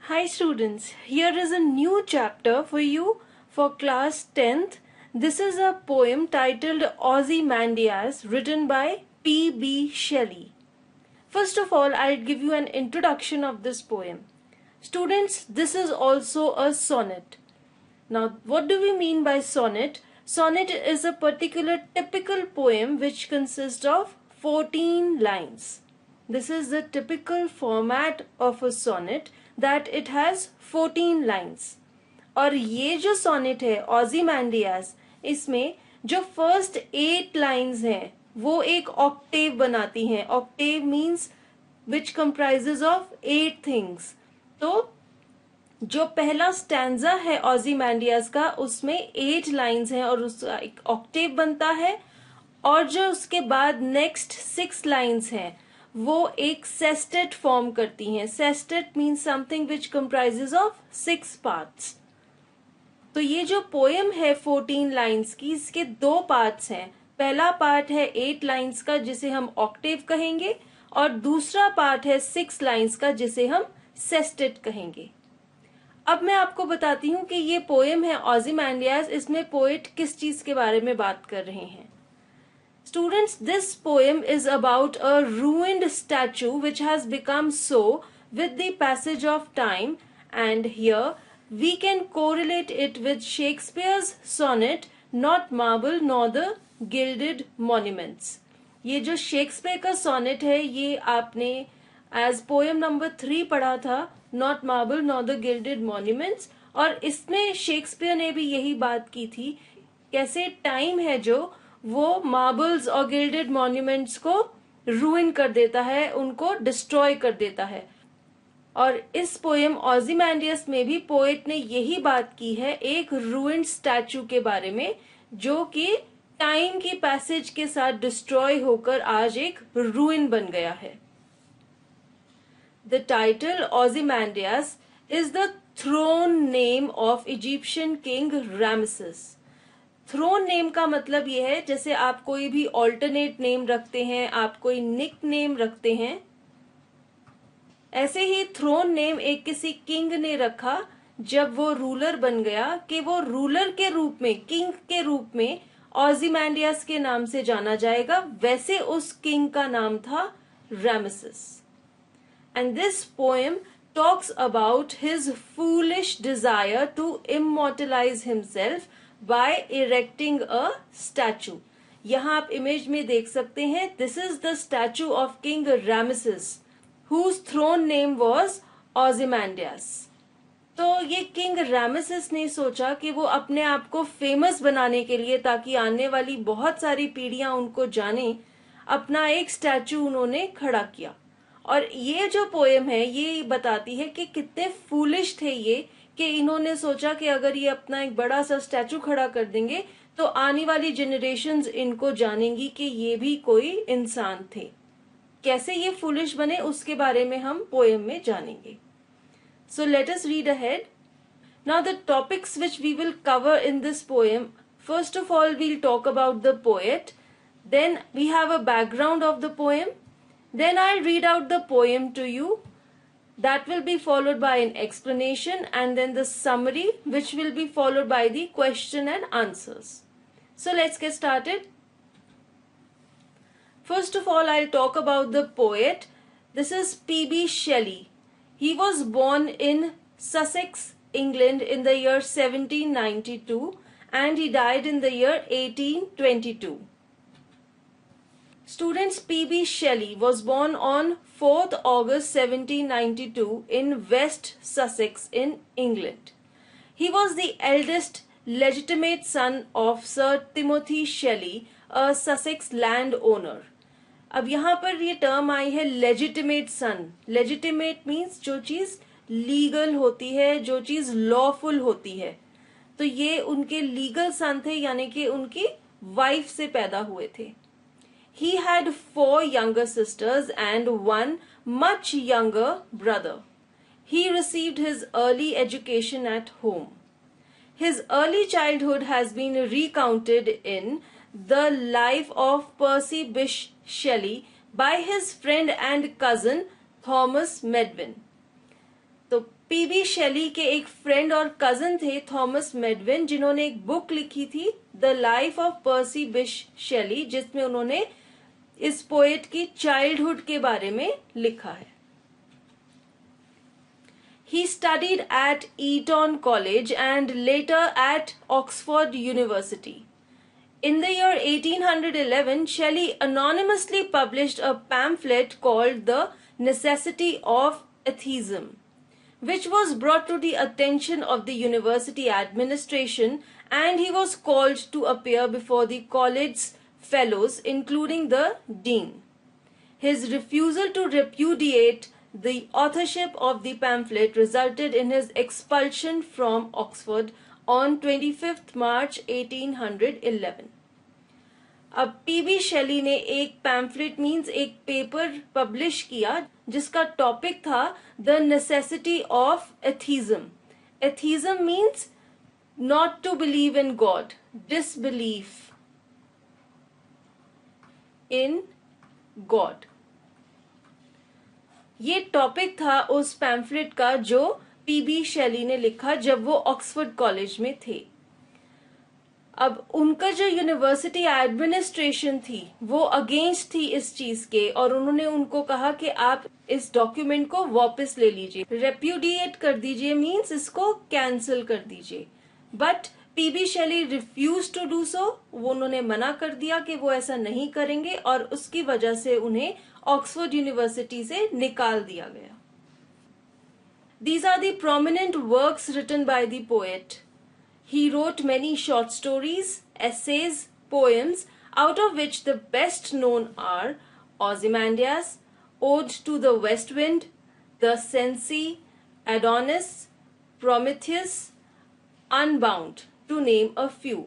Hi students, here is a new chapter for you for class 10th. This is a poem titled Ozymandias written by P.B. Shelley. First of all, I'll give you an introduction of this poem. Students, this is also a sonnet. Now, what do we mean by sonnet? Sonnet is a particular typical poem which consists of 14 lines. This is the typical format of a sonnet that it has 14 lines. और ये जो sonnet है Ozymandias, इसमें जो first 8 lines हैं वो एक octave बनाती हैं. Octave means which comprises of 8 things. तो जो पहला स्टैंजा है Ozymandias का उसमें 8 लाइन्स हैं और उसका एक ऑक्टेव बनता है और जो उसके बाद नेक्स्ट 6 लाइन्स हैं वो एक सेस्टेट फॉर्म करती हैं. Sestet means something which comprises of 6 parts. तो ये जो पोएम है 14 लाइन्स की, इसके 2 पार्ट्स हैं. पहला पार्ट है 8 लाइन्स का जिसे हम ऑक्टेव कहेंगे और दूसरा पार्ट है 6 लाइन्स का जिसे हम सेस्टेट कहेंगे. अब मैं आपको बताती हूँ कि ये पोएम है Ozymandias, इसमें पोएट किस चीज के बारे में बात कर रहे हैं. Students, this poem is about a ruined statue which has become so with the passage of time, and here we can correlate it with Shakespeare's sonnet, not marble nor the gilded monuments. ये जो Shakespeare का sonnet है ये आपने as poem number 3 पढ़ा था, not marble not the gilded monuments. और इसमें शेक्सपियर ने भी यही बात की थी कैसे टाइम है जो वो मार्बल्स और गिल्डेड मॉन्यूमेंट्स को रूइन कर देता है, उनको डिस्ट्रॉय कर देता है. और इस पोएम Ozymandias में भी पोएट ने यही बात की है एक रूइंड स्टैचू के बारे में जो कि टाइम की पैसेज के साथ डिस्ट्रॉय होकर आज एक रूइन बन गया है. The title Ozymandias is the throne name of Egyptian king Ramesses. Throne name का मतलब ये है जैसे आप कोई भी alternate name रखते हैं, आप कोई nickname रखते हैं, ऐसे ही throne name एक किसी king ने रखा जब वो रूलर बन गया कि वो रूलर के रूप में, किंग के रूप में Ozymandias के नाम से जाना जाएगा. वैसे उस किंग का नाम था Ramesses. And this poem talks about his foolish desire to immortalize himself by erecting a statue. यहाँ आप इमेज में देख सकते हैं, this is the statue of King Ramesses, whose throne name was Ozymandias. तो ये किंग रामेसेस ने सोचा कि वो अपने आप को फेमस बनाने के लिए, ताकि आने वाली बहुत सारी पीढ़ियां उनको जाने, अपना एक स्टैचू उन्होंने खड़ा किया. और ये जो पोएम है ये बताती है कि कितने फूलिश थे ये कि इन्होंने सोचा कि अगर ये अपना एक बड़ा सा स्टैचू खड़ा कर देंगे तो आने वाली जनरेशन्स इनको जानेंगी कि ये भी कोई इंसान थे. कैसे ये फूलिश बने उसके बारे में हम पोएम में जानेंगे. So let us read ahead. Now the topics which we will cover in this poem. First of all we'll talk about the poet, then we have a background of the poem. Then I'll read out the poem to you. That will be followed by an explanation and then the summary, which will be followed by the question and answers. So let's get started. First of all, I'll talk about the poet. This is P.B. Shelley. He was born in Sussex, England in the year 1792 and he died in the year 1822. Students, P.B. Shelley was born on 4th August 1792 in West Sussex in England. He was the eldest legitimate son of Sir Timothy Shelley, a Sussex landowner. अब यहाँ पर ये term आई है legitimate son. Legitimate means जो चीज legal होती है, जो चीज लॉफुल होती है. तो ये उनके लीगल सन थे, यानी कि उनकी वाइफ से पैदा हुए थे. He had 4 younger sisters and 1 much younger brother. He received his early education at home. His early childhood has been recounted in The Life of Percy Bysshe Shelley by his friend and cousin Thomas Medwin. तो PB शेली के एक friend और cousin थे Thomas मेडविन, जिन्होंने एक book लिखी थी the life of पर्सी बिश शेली, जिसमें उन्होंने इस पोएट की चाइल्डहुड के बारे में लिखा है। He studied at Eton College and later at Oxford University. In the year 1811, Shelley anonymously published a pamphlet called The Necessity of Atheism, which was brought to the attention of the university administration, and he was called to appear before the college's fellows, including the dean. His refusal to repudiate the authorship of the pamphlet resulted in his expulsion from Oxford on 25th March 1811. अब PB Shelley ने एक pamphlet means एक paper publish किया जिसका topic था the necessity of atheism. Atheism means not to believe in God, disbelief in God. ये topic था उस पैम्फलेट का जो पीबी शेली ने लिखा जब वो ऑक्सफोर्ड कॉलेज में थे। अब उनका जो यूनिवर्सिटी एडमिनिस्ट्रेशन थी वो अगेंस्ट थी इस चीज के, और उन्होंने उनको कहा कि आप इस डॉक्यूमेंट को वापस ले लीजिए, रेप्यूडिएट कर दीजिए, मींस इसको कैंसिल कर दीजिए। But PB Shelley refuse to do so, वो उन्होंने मना कर दिया कि वो ऐसा नहीं करेंगे, और उसकी वजह से उन्हें ऑक्सफोर्ड यूनिवर्सिटी से निकाल दिया गया। These are the prominent works written by the poet. He wrote many short stories, essays, poems, out of which the best known are Ozymandias, Ode to the West Wind, The Cenci, Adonis, Prometheus, Unbound, to name a few.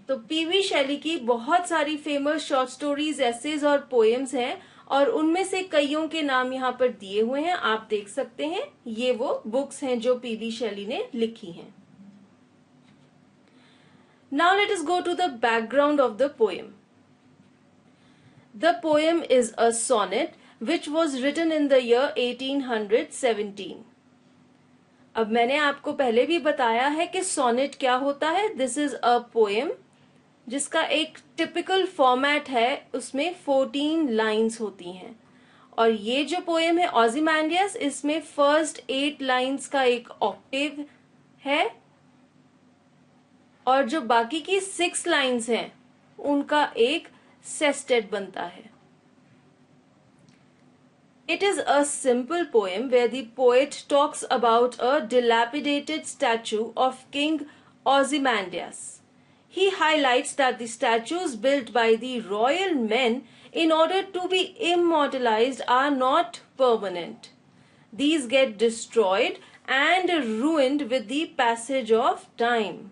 तो PV शेली की बहुत सारी famous short stories, essays और poems हैं, और उनमें से कईयों के नाम यहाँ पर दिए हुए हैं, आप देख सकते हैं। ये वो बुक्स हैं जो पीवी शेली ने लिखी हैं। Now let us go to the background of the poem. The poem is a sonnet which was written in the year 1817. अब मैंने आपको पहले भी बताया है कि सोनेट क्या होता है। दिस इज अ पोएम जिसका एक टिपिकल फॉर्मेट है, उसमें 14 लाइंस होती हैं। और ये जो पोएम है ऑजिमांडियस, इसमें फर्स्ट 8 लाइंस का एक ऑक्टेव है, और जो बाकी की 6 लाइंस हैं उनका एक सेस्टेट बनता है। It is a simple poem where the poet talks about a dilapidated statue of King Ozymandias. He highlights that the statues built by the royal men in order to be immortalized are not permanent. These get destroyed and ruined with the passage of time.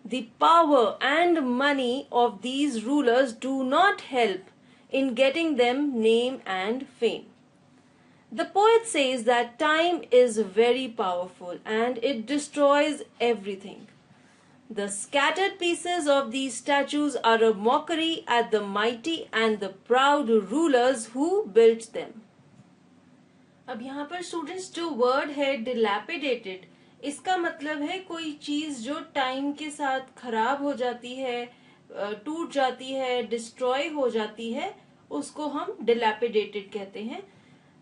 The power and money of these rulers do not help in getting them name and fame. The poet says that time is very powerful and it destroys everything. The scattered pieces of these statues are a mockery at the mighty and the proud rulers who built them. अब यहाँ पर students जो word है dilapidated, इसका मतलब है कोई चीज जो टाइम के साथ खराब हो जाती है, टूट जाती है, डिस्ट्रॉय हो जाती है, उसको हम dilapidated कहते हैं।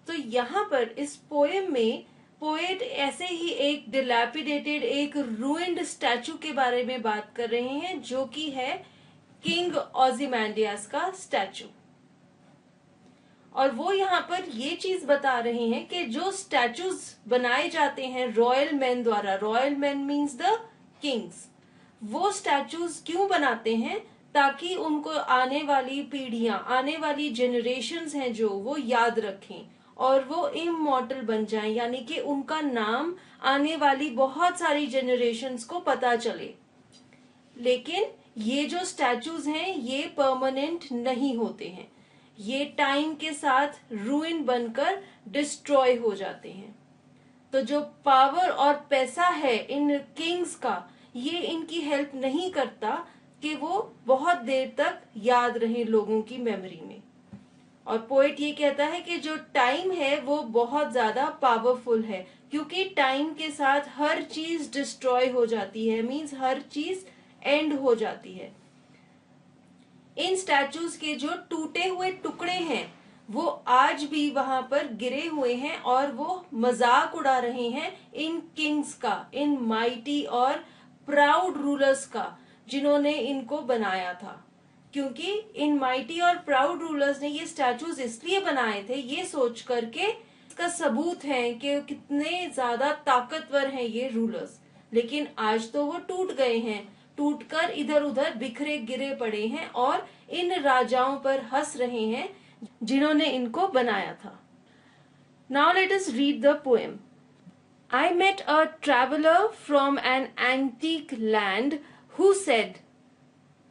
तो यहाँ पर इस पोएम में पोएट ऐसे ही एक डिलैपिडेटेड, एक रूइंड स्टैचू के बारे में बात कर रहे हैं, जो कि है किंग ऑजिमांडियास का स्टैचू। और वो यहाँ पर ये चीज बता रहे हैं कि जो स्टैचूज बनाए जाते हैं रॉयल मैन द्वारा, royal man means the Kings, वो स्टैचूज क्यों बनाते हैं? ताकि उनको आने वाली पीढ़ियां, आने वाली जेनरेशंस हैं जो, वो याद रखें और वो इमॉर्टल बन जाएं, यानी कि उनका नाम आने वाली बहुत सारी जेनरेशंस को पता चले। लेकिन ये जो स्टैचूज हैं ये परमानेंट नहीं होते हैं, ये टाइम के साथ रूइन बनकर डिस्ट्रॉय हो जाते हैं। तो जो पावर और पैसा है इन किंग्स का, ये इनकी हेल्प नहीं करता कि वो बहुत देर तक याद रहे लोगों की मेमोरी में। और पोएट ये कहता है कि जो टाइम है वो बहुत ज्यादा पावरफुल है, क्योंकि टाइम के साथ हर चीज डिस्ट्रॉय हो जाती है, मींस हर चीज एंड हो जाती है। इन स्टैचूज के जो टूटे हुए टुकड़े हैं वो आज भी वहां पर गिरे हुए हैं और वो मजाक उड़ा रहे हैं इन किंग्स का, इन माइटी और प्राउड रूलर्स का जिन्होंने इनको बनाया था। क्योंकि इन माइटी और प्राउड रूलर्स ने ये स्टैचूज इसलिए बनाए थे ये सोच करके इसका सबूत है कि कितने ज्यादा ताकतवर हैं ये रूलर्स। लेकिन आज तो वो टूट गए हैं, टूटकर इधर उधर बिखरे गिरे पड़े हैं और इन राजाओं पर हंस रहे हैं जिन्होंने इनको बनाया था। Now let us read the poem. I met a traveler from an antique land who said,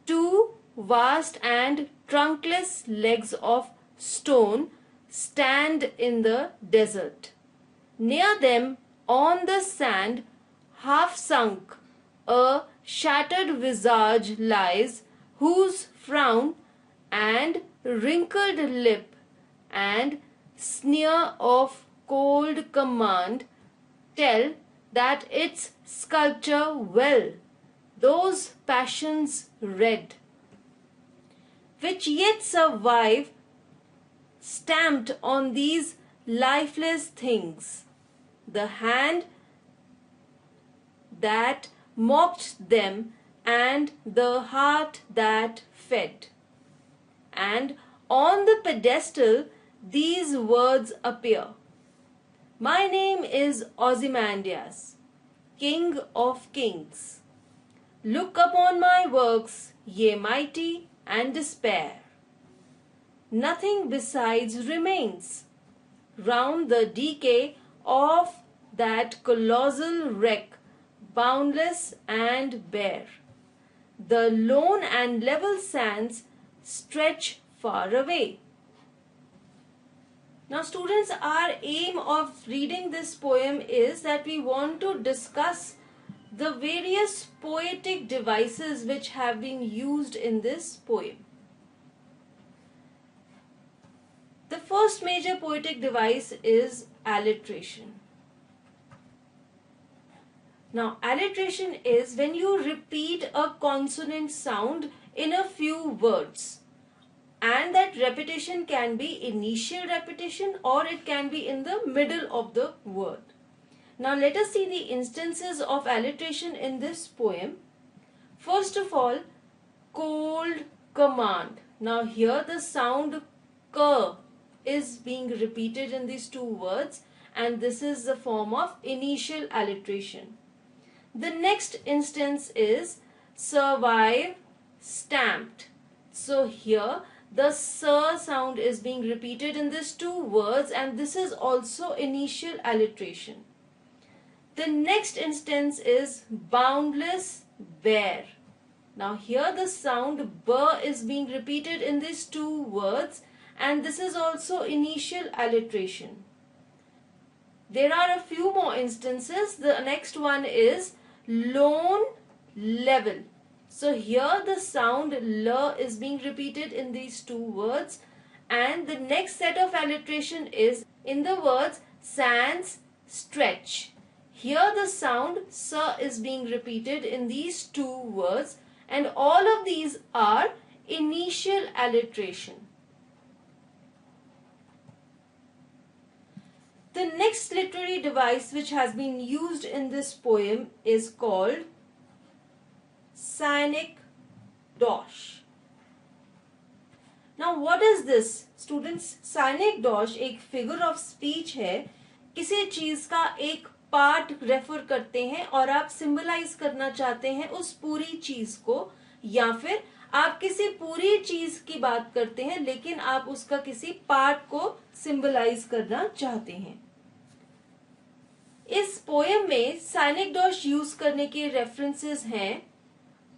"Two vast and trunkless legs of stone stand in the desert. Near them on the sand, half sunk, a shattered visage lies, whose frown and wrinkled lip and sneer of cold command tell that its sculpture well those passions red, which yet survive stamped on these lifeless things, the hand that mocked them and the heart that fed." And on the pedestal these words appear: "My name is Ozymandias, King of Kings. Look upon my works, ye mighty, and despair. Nothing besides remains round the decay of that colossal wreck, boundless and bare. The lone and level sands stretch far away." Now students, our aim of reading this poem is that we want to discuss the various poetic devices which have been used in this poem. The first major poetic device is alliteration. Now alliteration is when you repeat a consonant sound in a few words. And that repetition can be initial repetition or it can be in the middle of the word. Now let us see the instances of alliteration in this poem. First of all, cold command. Now here the sound k is being repeated in these two words and this is the form of initial alliteration. The next instance is survive stamped. So here the sir sound is being repeated in these two words and this is also initial alliteration. The next instance is boundless bare. Now here the sound b is being repeated in these two words and this is also initial alliteration. There are a few more instances. The next one is lone level. So here the sound l is being repeated in these two words and the next set of alliteration is in the words sands stretch. Here the sound s is being repeated in these two words and all of these are initial alliteration. The next literary device which has been used in this poem is called synecdoche. Now what is this? Students, synecdoche एक figure of speech है, किसी चीज का एक part refer करते हैं और आप सिंबलाइज करना चाहते हैं उस पूरी चीज को, या फिर आप किसी पूरी चीज की बात करते हैं लेकिन आप उसका किसी पार्ट को सिंबलाइज करना चाहते हैं। इस पोएम में synecdoche यूज करने के रेफरेंसेस हैं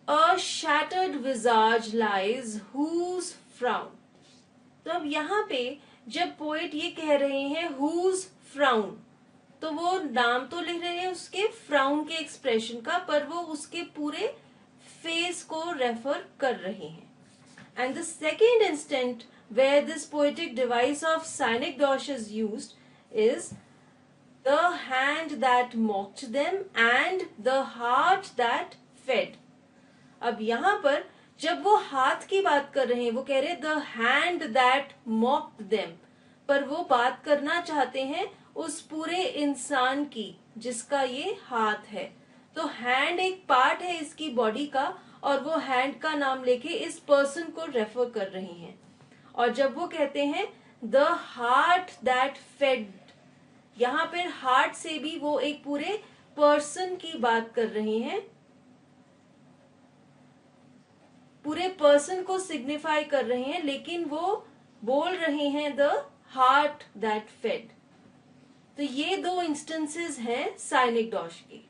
A shattered visage lies whose frown. तो अब यहाँ पे जब पोएट ये कह रहे हैं whose frown, तो वो नाम तो लिख रहे हैं उसके फ्राउन के एक्सप्रेशन का, पर वो उसके पूरे फेस को रेफर कर रहे हैं। And the second instant where this poetic device of cynic dosh is used is the hand that mocked them and the heart that fed. अब यहाँ पर जब वो हाथ की बात कर रहे हैं, वो कह रहे the hand that mocked them, पर वो बात करना चाहते हैं उस पूरे इंसान की जिसका ये हाथ है. तो हैंड एक पार्ट है इसकी बॉडी का, और वो हैंड का नाम लेके इस पर्सन को रेफर कर रही हैं. और जब वो कहते हैं द हार्ट दैट फेड, यहाँ पर हार्ट से भी वो एक पूरे पर्सन की बात कर रही हैं, पूरे पर्सन को सिग्निफाई कर रहे हैं, लेकिन वो बोल रहे हैं द हार्ट दैट फेड. तो ये दो इंस्टेंसेस हैं साइनिक डॉश की.